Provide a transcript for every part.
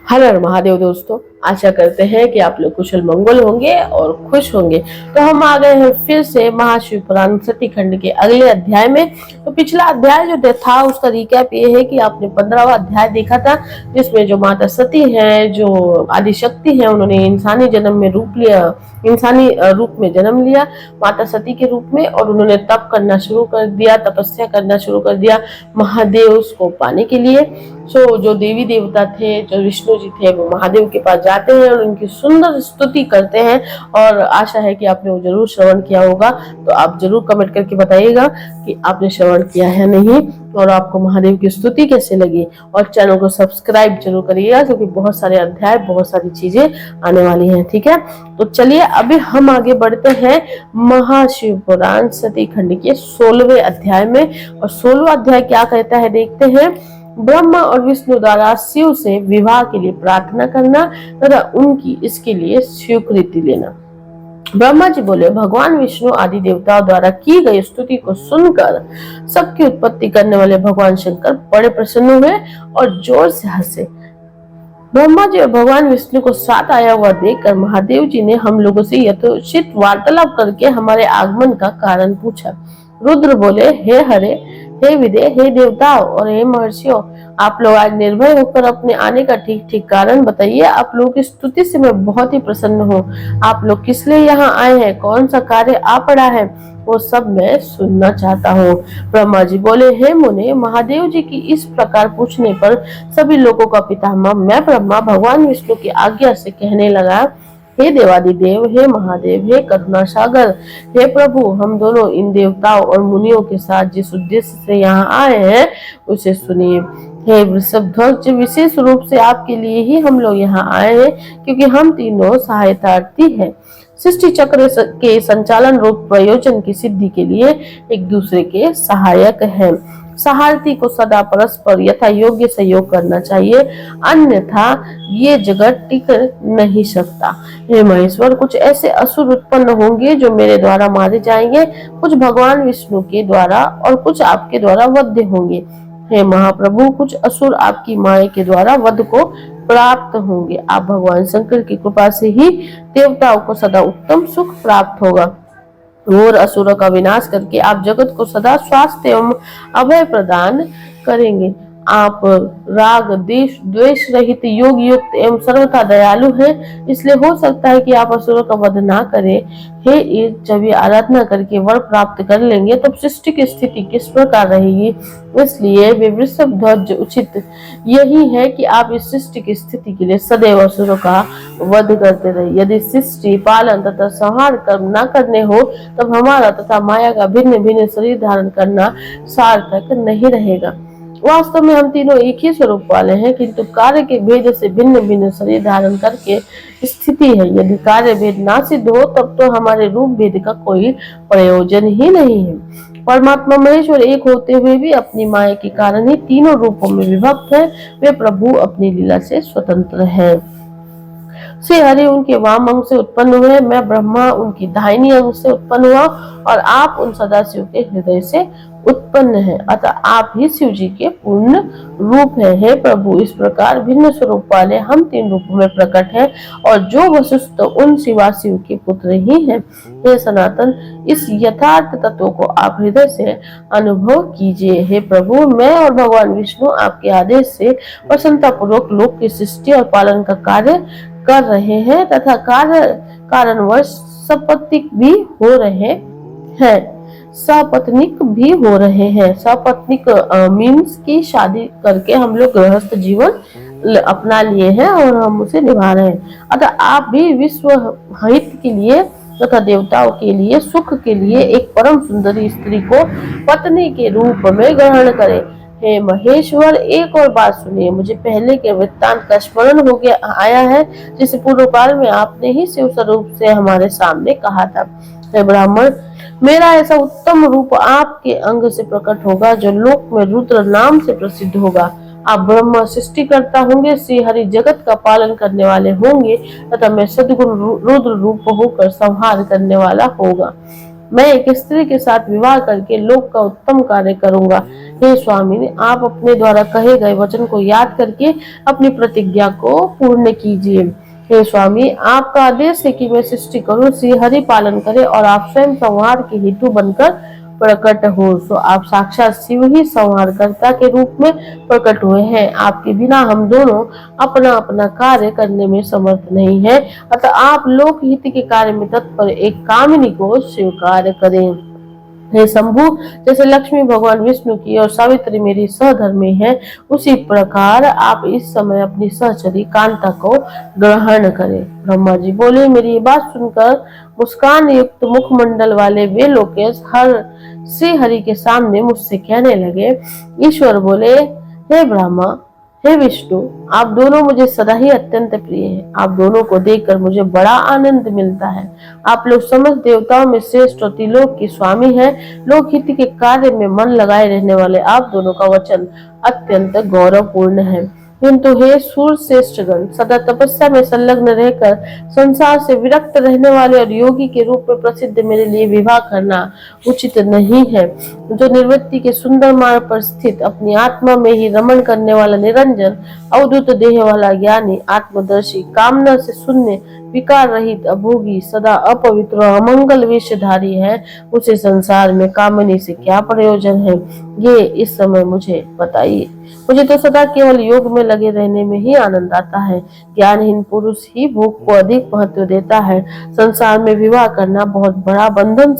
हर हर महादेव दोस्तों, आशा करते हैं कि आप लोग कुशल मंगल होंगे और खुश होंगे। तो हम आ गए हैं फिर से महाशिव पुराण सती खंड के अगले अध्याय में। तो पिछला अध्याय जो था उसका रिकैप ये है कि आपने 15वां अध्याय देखा था, जिसमें जो माता सती हैं, जो आदि शक्ति है, उन्होंने इंसानी जन्म में रूप लिया, इंसानी रूप में जन्म लिया माता सती के रूप में, और उन्होंने तप करना शुरू कर दिया, तपस्या करना शुरू कर दिया महादेव को पाने के लिए। सो जो देवी देवता थे, जो विष्णु जी थे, वो महादेव के पास जाते हैं और उनकी सुंदर स्तुति करते हैं। और आशा है कि आपने वो जरूर श्रवण किया होगा। तो आप जरूर कमेंट करके बताइएगा कि आपने श्रवण किया है नहीं, और आपको महादेव की स्तुति कैसे लगी। और चैनल को सब्सक्राइब जरूर करिएगा, क्योंकि बहुत सारे अध्याय, बहुत सारी चीजें आने वाली हैं। ठीक है, तो चलिए अभी हम आगे बढ़ते हैं महाशिव पुराण सती खंड के 16वें अध्याय में। और 16वां अध्याय क्या कहता है देखते हैं। ब्रह्मा और विष्णु द्वारा शिव से विवाह के लिए प्रार्थना करना तथा उनकी इसके लिए स्वीकृति लेना। ब्रह्मा जी बोले, भगवान विष्णु आदि देवताओं द्वारा की गई स्तुति को सुनकर सबकी उत्पत्ति करने वाले भगवान शंकर बड़े प्रसन्न हुए और जोर से हंसे। ब्रह्मा जी और भगवान विष्णु को साथ आया हुआ देखकर महादेव जी ने हम लोगों से यथोचित वार्तालाप करके हमारे आगमन का कारण पूछा। रुद्र बोले, हे हरे, हे विदे, हे देवताओं और हे महर्षियों, आप लोग आज निर्भय होकर अपने आने का ठीक ठीक कारण बताइए। आप लोगों की स्तुति से मैं बहुत ही प्रसन्न हूँ। आप लोग किस लिए यहाँ आए हैं, कौन सा कार्य आ पड़ा है, वो सब मैं सुनना चाहता हूँ। ब्रह्मा जी बोले, हे मुने, महादेव जी की इस प्रकार पूछने पर सभी लोगों का पितामह मैं ब्रह्मा भगवान विष्णु की आज्ञा से कहने लगा, हे देवादिदेव, हे महादेव, हे करुणा सागर, हे प्रभु, हम दोनों इन देवताओं और मुनियों के साथ जिस उद्देश्य से यहाँ आए हैं उसे सुनिए। हे वृषभध्वज, विशेष रूप से आपके लिए ही हम लोग यहाँ आए हैं, क्योंकि हम तीनों सहायतार्थी हैं। सृष्टि चक्र के संचालन रूप प्रयोजन की सिद्धि के लिए एक दूसरे के सहायक हैं। सहारथी को सदा परस्पर यथा योग्य सहयोग करना चाहिए, अन्यथा ये जगत टिक नहीं सकता। हे महेश्वर, कुछ ऐसे असुर उत्पन्न होंगे जो मेरे द्वारा मारे जाएंगे, कुछ भगवान विष्णु के द्वारा और कुछ आपके द्वारा वध होंगे। हे महाप्रभु, कुछ असुर आपकी माया के द्वारा वध को प्राप्त होंगे। आप भगवान शंकर की कृपा से ही देवताओं को सदा उत्तम सुख प्राप्त होगा। घोर असुरों का विनाश करके आप जगत को सदा स्वास्थ्य एवं अभय प्रदान करेंगे। आप राग द्वेष रहित योग युक्त एवं सर्वथा दयालु हैं, इसलिए हो सकता है कि आप असुरों का वध ना करें। हे ईर, जब ये आराधना करके वर प्राप्त कर लेंगे तब सृष्टि की स्थिति किस प्रकार रहेगी, इसलिए वे वृषभध्वज उचित यही है कि आप इस सृष्टि की स्थिति के लिए सदैव असुरों का वध करते रहे। यदि सृष्टि पालन तथा संहार कर्म न करने हो तब हमारा तथा माया का भिन्न भिन्न शरीर धारण करना सार्थक नहीं रहेगा। वास्तव में हम तीनों एक ही स्वरूप वाले हैं, किंतु कार्य के भेद से भिन्न भिन्न शरीर धारण करके स्थिति है। यदि कार्य भेद ना सिद्ध हो तब तो हमारे रूप भेद का कोई प्रयोजन ही नहीं है। परमात्मा महेश्वर एक होते हुए भी अपनी माया के कारण ही तीनों रूपों में विभक्त है। वे प्रभु अपनी लीला से स्वतंत्र है। श्री हरि उनके वाम अंग से उत्पन्न हुए, मैं ब्रह्मा उनकी दाहिनी अंग से उत्पन्न हुआ, और आप उन सदाशिव के हृदय से उत्पन्न है। अतः आप ही शिव जी के पूर्ण रूप है। हे प्रभु, इस प्रकार भिन्न स्वरूप वाले हम तीन रूपों में प्रकट है, और जो वस्तुतः उन शिवाशिव के पुत्र ही हैं। हे सनातन, इस यथार्थ तत्व को आप हृदय से अनुभव कीजिए। हे प्रभु, मैं और भगवान विष्णु आपके आदेश से प्रसन्नता पूर्वक लोक की सृष्टि और पालन का कार्य कर रहे हैं, तथा कारणवश सपत्निक भी हो रहे हैं। सपत्निक भी हो रहे हैं। सपत्निक मीन्स की शादी करके हम लोग गृहस्थ जीवन अपना लिए हैं और हम उसे निभा रहे हैं। अतः आप भी विश्व हित के लिए तथा देवताओं के लिए सुख के लिए एक परम सुंदरी स्त्री को पत्नी के रूप में ग्रहण करें। हे महेश्वर, एक और बात सुनिए। मुझे पहले के वृत्तांत का स्मरण हो गया आया है, जिसे पूर्व काल में आपने ही शिव स्वरूप से हमारे सामने कहा था। हे ब्राह्मण, मेरा ऐसा उत्तम रूप आपके अंग से प्रकट होगा जो लोक में रुद्र नाम से प्रसिद्ध होगा। आप ब्रह्म सृष्टि करता होंगे, श्री हरि जगत का पालन करने वाले होंगे, तथा मैं सद्गुण रुद्र रूप होकर संहार करने वाला होगा। मैं एक स्त्री के साथ विवाह करके लोक का उत्तम कार्य करूंगा। हे स्वामी, आप अपने द्वारा कहे गए वचन को याद करके अपनी प्रतिज्ञा को पूर्ण कीजिए। हे स्वामी, आपका आदेश है कि मैं सृष्टि करूं, श्री हरि पालन करे और आप स्वयं संहार के हेतु बनकर प्रकट हो। सो आप साक्षात शिव ही संहारकर्ता के रूप में प्रकट हुए हैं। आपके बिना हम दोनों अपना अपना कार्य करने में समर्थ नहीं है, अतः आप लोक हित के कार्य में तत्पर एक कामिनी को स्वीकार करें। हे शंभु, जैसे लक्ष्मी भगवान विष्णु की और सावित्री मेरी सहधर्मी है, उसी प्रकार आप इस समय अपनी सहचरी कांता को ग्रहण करें। ब्रह्मा जी बोले, मेरी ये बात सुनकर मुस्कान युक्त मुखमंडल वाले वे लोकेश श्री हरि के सामने मुझसे कहने लगे। ईश्वर बोले, हे ब्रह्मा, हे विष्णु, आप दोनों मुझे सदा ही अत्यंत प्रिय हैं। आप दोनों को देखकर मुझे बड़ा आनंद मिलता है। आप लोग समस्त देवताओं में श्रेष्ठ और त्रिलोक के स्वामी हैं। लोकहित के कार्य में मन लगाए रहने वाले आप दोनों का वचन अत्यंत गौरवपूर्ण है। किंतु हे सूर श्रेष्ठगण, सदा तपस्या में संलग्न रहकर संसार से विरक्त रहने वाले और योगी के रूप में प्रसिद्ध मेरे लिए विवाह करना उचित नहीं है। जो निर्वृत्ति के सुंदर मार्ग पर स्थित अपनी आत्मा में ही रमण करने वाला निरंजन अवधूत देह वाला ज्ञानी आत्मदर्शी, कामना से शून्य, विकार रहित, अभोगी, सदा अपवित्र और अमंगल वेशधारी है, उसे संसार में कामनी से क्या प्रयोजन है, ये इस समय मुझे बताइए। मुझे तो सदा केवल योग में लगे रहने में ही आनंद आता है। ज्ञानहीन पुरुष ही भोग को अधिक महत्व देता है। संसार में विवाह करना बहुत बड़ा बंधन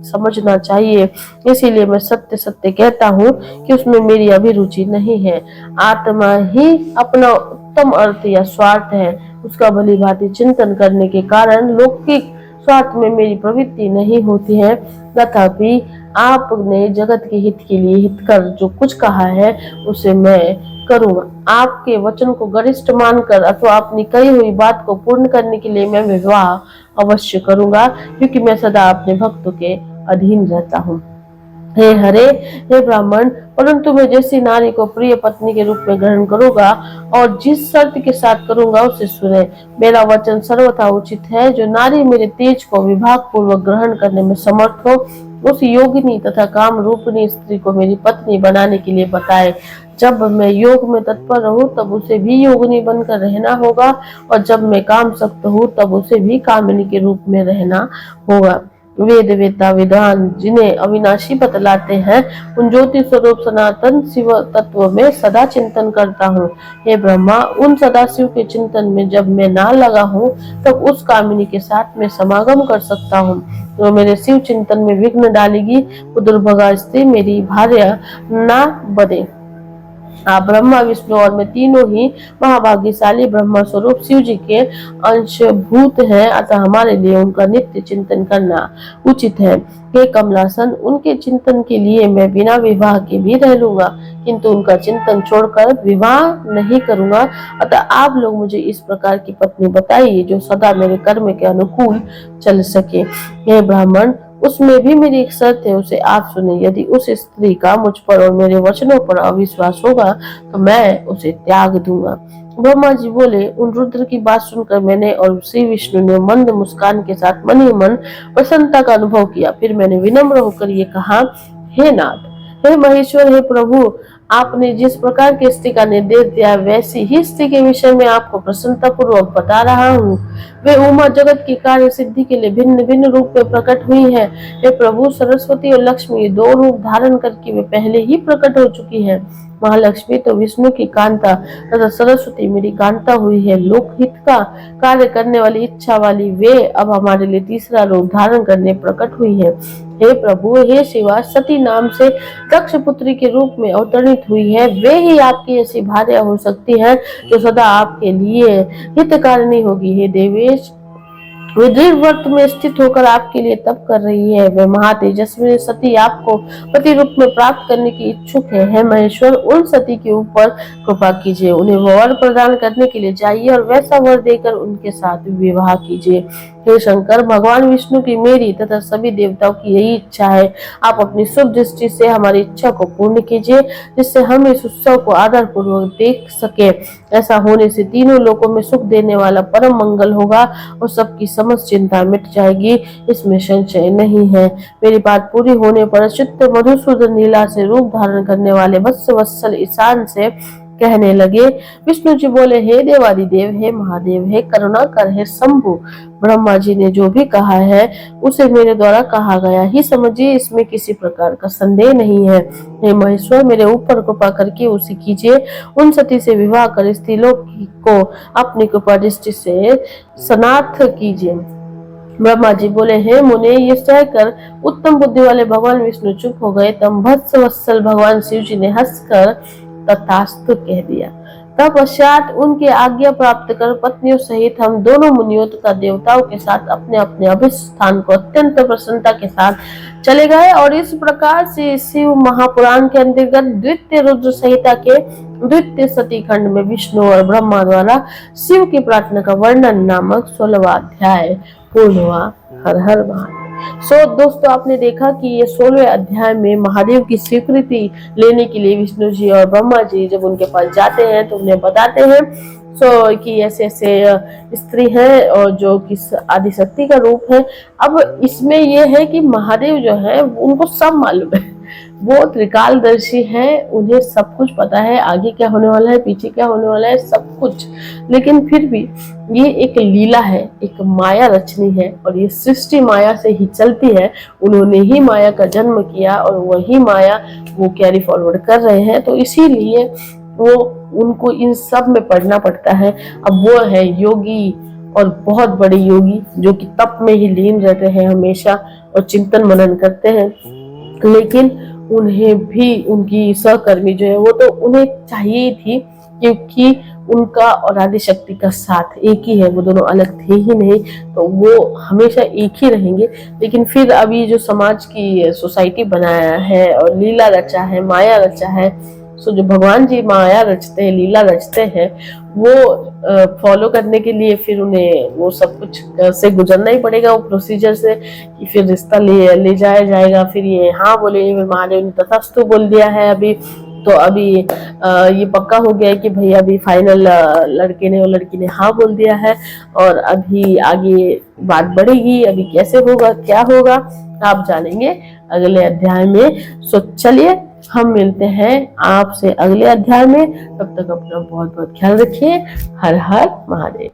समझना चाहिए। इसीलिए मैं सत्य सत्य कहता हूँ कि उसमें मेरी अभिरुचि नहीं है। आत्मा ही अपना उत्तम अर्थ या स्वार्थ है। उसका भली भांति चिंतन करने के कारण लौकिक स्वार्थ में मेरी प्रवृत्ति नहीं होती है। तथापि आपने जगत के हित के लिए हितकर जो कुछ कहा है उसे मैं करूंगा। आपके वचन को गरिष्ठ मानकर अथवा अपनी कही हुई बात को पूर्ण करने के लिए मैं विवाह अवश्य करूंगा, क्योंकि मैं सदा अपने भक्तों के अधीन रहता हूँ। हे हरे, हे ब्राह्मण, परंतु मैं जैसी नारी को प्रिय पत्नी के रूप में ग्रहण करूंगा और जिस शर्त के साथ करूंगा उसे सुने। मेरा वचन सर्वथा उचित है। जो नारी मेरे तेज को विभाग पूर्वक ग्रहण करने में समर्थ हो, उस योगिनी तथा काम रूपनी स्त्री को मेरी पत्नी बनाने के लिए बताए। जब मैं योग में तत्पर रहूं तब उसे भी योगिनी बनकर रहना होगा, और जब मैं काम सक्त हूँ तब उसे भी कामिनी के रूप में रहना होगा। वेद वेता विद्वान जिन्हें अविनाशी बतलाते हैं, उन ज्योति स्वरूप सनातन शिव तत्व में सदा चिंतन करता हूँ। हे ब्रह्मा, उन सदाशिव के चिंतन में जब मैं ना लगा हूँ तब उस कामिनी के साथ मैं समागम कर सकता हूँ। तो मेरे शिव चिंतन में विघ्न डालेगी, वो दुर्भगा स्त्री मेरी भार्या ना बने। आप ब्रह्मा, विष्णु और मैं तीनों ही महाभाग्यशाली ब्रह्मा स्वरूप शिव जी के अंशभूत हैं, अतः हमारे लिए उनका नित्य चिंतन करना उचित है। हे कमलासन, उनके चिंतन के लिए मैं बिना विवाह के भी रह लूंगा, किंतु उनका चिंतन छोड़कर विवाह नहीं करूंगा। अतः आप लोग मुझे इस प्रकार की पत्नी बताइए जो सदा मेरे कर्म के अनुकूल चल सके। हे ब्राह्मण, उसमें भी मेरी एक शर्त है, उसे आप सुने। यदि उस स्त्री का मुझ पर और मेरे वचनों पर अविश्वास होगा तो मैं उसे त्याग दूंगा। ब्रह्मा जी बोले, उन रुद्र की बात सुनकर मैंने और श्री विष्णु ने मंद मुस्कान के साथ मन ही मन प्रसन्नता का अनुभव किया। फिर मैंने विनम्र होकर ये कहा, हे नाथ, हे महेश्वर, हे प्रभु, आपने जिस प्रकार की स्त्री का निर्देश दिया वैसी ही स्त्री के विषय में आपको प्रसन्नता पूर्वक बता रहा हूँ। वे उमा जगत की कार्य सिद्धि के लिए भिन्न भिन्न रूप में प्रकट हुई है। हे प्रभु, सरस्वती और लक्ष्मी दो रूप धारण करके वे पहले ही प्रकट हो चुकी है। महालक्ष्मी तो विष्णु की कांता तथा सरस्वती मेरी कांता हुई है। लोकहित का कार्य करने वाली इच्छा वाली वे अब हमारे लिए तीसरा रूप धारण करने प्रकट हुई है। हे प्रभु, हे शिवा, सती नाम से दक्ष पुत्री के रूप में अवतरित हुई है। वे ही आपकी ऐसी भार्या हो सकती है जो सदा आपके लिए हितकारिणी होगी। हे देवेश, वे दृढ़ व्रत में स्थित होकर आपके लिए तप कर रही है। वे महातेजस्वी सती आपको पति रूप में प्राप्त करने की इच्छुक है। हे महेश्वर, उन सती के ऊपर कृपा कीजिए, उन्हें वर प्रदान करने के लिए जाइए और वैसा वर देकर उनके साथ विवाह कीजिए। हे शंकर, भगवान विष्णु की, मेरी तथा सभी देवताओं की यही इच्छा है। आप अपनी शुभ दृष्टि से हमारी इच्छा को पूर्ण कीजिए, जिससे हम इस उत्सव को आदर पूर्वक देख सके। ऐसा होने से तीनों लोकों में सुख देने वाला परम मंगल होगा और सबकी समस्त चिंता मिट जाएगी, इसमें संशय नहीं है। मेरी बात पूरी होने पर चित्त मधुसूदन लीला से रूप धारण करने वाले वत्स वत्सल ईशान से कहने लगे। विष्णु जी बोले, हे देवादिदेव, हे महादेव, हे करुणाकर, हे शंभु, ब्रह्मा जी ने जो भी कहा है उसे मेरे द्वारा कहा गया ही समझिए, इसमें किसी प्रकार का संदेह नहीं है। हे महेश्वर, मेरे ऊपर कृपा करके उसे कीजिए। उन सती से विवाह कर स्त्रीलोक को अपनी कृपा दृष्टि से स्नात कीजिए। ब्रह्मा जी बोले, हे मुने, ये सहकर उत्तम बुद्धि वाले भगवान विष्णु चुप हो गए। तब भत्स वत्सल भगवान शिव जी ने हंसकर तथास्तु कह दिया। तत्पश्चात उनके आज्ञा प्राप्त कर पत्नियों सहित हम दोनों मुनियों तथा देवताओं के साथ अपने अपने अभिष्ट स्थान को अत्यंत प्रसन्नता के साथ चले गए। और इस प्रकार से शिव महापुराण के अंतर्गत द्वितीय रुद्र संहिता के द्वितीय सती खंड में विष्णु और ब्रह्मा द्वारा शिव की प्रार्थना का वर्णन नामक 16वां अध्याय पूर्ण हुआ। हर हर महादेव। दोस्तों, आपने देखा कि ये 16वें अध्याय में महादेव की स्वीकृति लेने के लिए विष्णु जी और ब्रह्मा जी जब उनके पास जाते हैं तो उन्हें बताते हैं कि ऐसे ऐसे स्त्री है और जो कि आदिशक्ति का रूप है। अब इसमें यह है कि महादेव जो है उनको सब मालूम है, वो त्रिकालदर्शी है, उन्हें सब कुछ पता है, आगे क्या होने वाला है, पीछे क्या होने वाला है, सब कुछ। लेकिन फिर भी ये एक लीला है, एक माया रचनी है और ये सृष्टि माया से ही चलती है। उन्होंने ही माया का जन्म किया और वही माया वो कैरी फॉरवर्ड कर रहे हैं, तो इसीलिए वो उनको इन सब में पढ़ना पड़ता है। अब वो है योगी और बहुत बड़े योगी जो कि तप में ही लीन रहते हैं हमेशा और चिंतन मनन करते हैं, लेकिन उन्हें भी उनकी सहकर्मी जो है वो तो उन्हें चाहिए थी, क्योंकि उनका और आदिशक्ति का साथ एक ही है, वो दोनों अलग थे ही नहीं, तो वो हमेशा एक ही रहेंगे। लेकिन फिर अभी जो समाज की सोसाइटी बनाया है और लीला रचा है, माया रचा है, सो जो भगवान जी माया रचते हैं, लीला रचते हैं, वो फॉलो करने के लिए फिर उन्हें वो सब कुछ से गुजरना ही पड़ेगा, वो प्रोसीजर से कि फिर रिश्ता ले जाया जाएगा। फिर ये हाँ बोले, फिर महादेव ने तथास्तु बोल दिया है अभी, तो अभी ये पक्का हो गया है कि भैया अभी फाइनल लड़के ने और लड़की ने हाँ बोल दिया है और अभी आगे बात बढ़ेगी। अभी कैसे होगा, क्या होगा, आप जानेंगे अगले अध्याय में। सो चलिए हम मिलते हैं आपसे अगले अध्याय में, तब तक अपना बहुत बहुत ख्याल रखिए। हर हर महादेव।